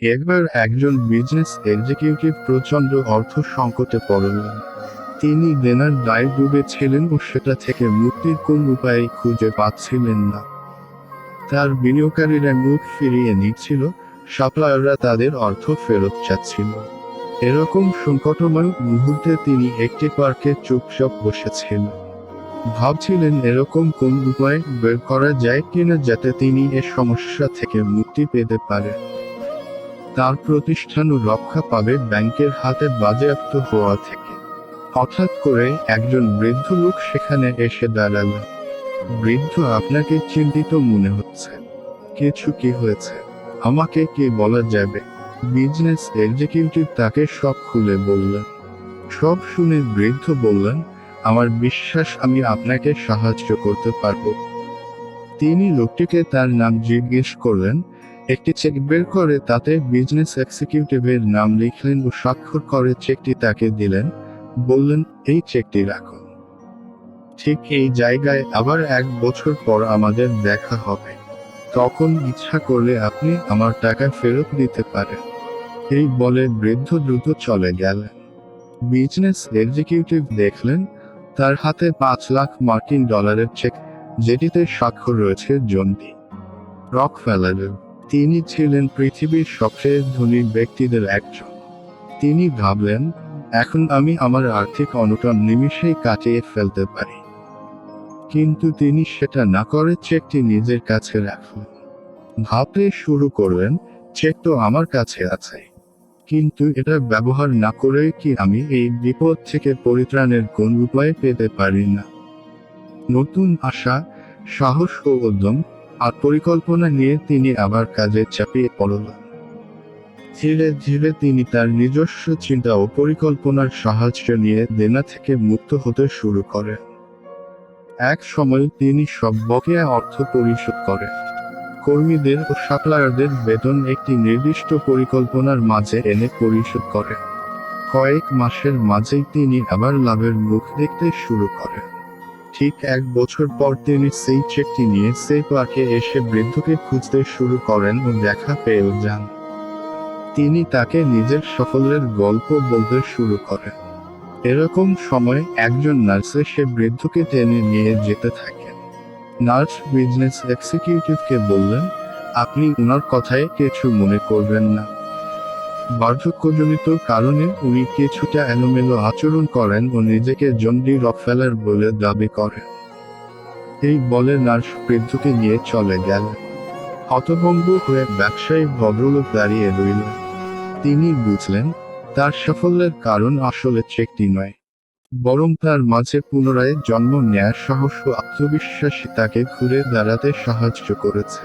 একবার একজন business executive প্রচণ্ড অর্থ সংকটে পড়লেন। তিনি দেনার দায়ে ডুবেছিলেন ও সেটা থেকে মুক্তির কোন উপায় খুঁজে পাচ্ছিলেন না। তার বিনিয়োগকারীরা মুখ ফিরিয়ে নিচ্ছিল, সাপ্লায়াররা তাদের অর্থ ফেরত চাচ্ছিল। এরকম সংকটময় মুহূর্তে তিনি একটি পার্কে চুপচাপ বসেছিলেন। ভাবছিলেন এরকম কোন উপায় বের করা যায় কিনা যাতে তিনি এ সমস্যা থেকে মুক্তি পেতে পারে। তার প্রতিষ্ঠানও রক্ষা পাবে ব্যাংকের হাতে বাজেয়াপ্ত হওয়া থেকে। হঠাৎ করে একজন বৃদ্ধ লোক সেখানে এসে দাঁড়ালেন। বৃদ্ধ, আপনাকে চিন্তিত মনে হচ্ছে। কিছু কি হয়েছে? আমাকে কি বলা যাবে? বিজনেস এক্সিকিউটিভ তাকে সব খুলে বললেন। সব শুনে বৃদ্ধ বললেন, আমার বিশ্বাস আমি আপনাকে সাহায্য করতে পারব। তিনি লোকটিকে তার নাম জিজ্ঞেস করলেন, একটি চেক বের করে তাতে বিজনেস এক্সিকিউটিভের নাম লিখলেন ও স্বাক্ষর করে চেকটি তাকে দিলেন। বললেন, এই চেকটি রাখুন। ঠিক এই জায়গায় আবার 1 বছর পর আমাদের দেখা হবে। তখন ইচ্ছা করলে আপনি আমার টাকা ফেরত দিতে পারেন। এই বলে বৃদ্ধ দ্রুত চলে গেলেন। বিজনেস এক্সিকিউটিভ দেখলেন তার হাতে $5 লাখ চেক, যেটিতে স্বাক্ষর রয়েছে জন ডি রকফেলারের। তিনি ছিলেন পৃথিবীর সবচেয়ে ধনী ব্যক্তিদের একজন। তিনি ভাবলেন, এখন আমি আমার আর্থিক অনটন নিমিষেই কাটিয়ে ফেলতে পারি। কিন্তু তিনি সেটা না করে চেকটি নিজের কাছে রাখলেন। ভাবতে শুরু করলেন, চেক তো আমার কাছে আছে, কিন্তু এটা ব্যবহার না করে কি আমি এই বিপদ থেকে পরিত্রাণের কোন উপায় পেতে পারি না? নতুন আশা, সাহস ও উদ্যম আর পরিকল্পনা নিয়ে তিনি আবার কাজে চাপিয়ে পড়লেন। ধীরে ধীরে তিনি তার নিজস্ব চিন্তা ও পরিকল্পনার সাহায্য নিয়ে দেনা থেকে মুক্ত হতে শুরু করেন। এক সময় তিনি সব বকেয়া অর্থ পরিশোধ করেন। কর্মীদের ও সাপ্লায়ারদের বেতন একটি নির্দিষ্ট পরিকল্পনার মাঝে এনে পরিশোধ করেন। কয়েক মাসের মাঝেই তিনি আবার লাভের মুখ দেখতে শুরু করেন। ঠিক 1 বছর পর তিনি সেই চেকটি নিয়ে সেই পার্কে এসে বৃদ্ধকে খুঁজতে শুরু করেন ও দেখা পেয়েও যান। তিনি তাকে নিজের সাফল্যের গল্প বলতে শুরু করেন। এরকম সময় একজন নার্স এসে বৃদ্ধকে টেনে নিয়ে যেতে থাকেন। নার্স বিজনেস এক্সিকিউটিভকে বললেন, আপনি ওনার কথায় কিছু মনে করবেন না। বার্ধক্যজনিত কারণে উনি কিছুটা এলোমেলো আচরণ করেন ও নিজেকে জন ডি রকফেলার বলে দাবি করেন। এই বলে নার্স বৃদ্ধকে নিয়ে চলে গেলেন। হতভম্ব হয়ে ব্যবসায়ী ভদ্রলোক দাঁড়িয়ে রইলেন। তিনি বুঝলেন, তার সাফল্যের কারণ আসলে চেকটি নয়, বরং তার মাঝে পুনরায় জন্ম নেয়ার সাহস ও আত্মবিশ্বাসী তাকে ঘুরে দাঁড়াতে সাহায্য করেছে।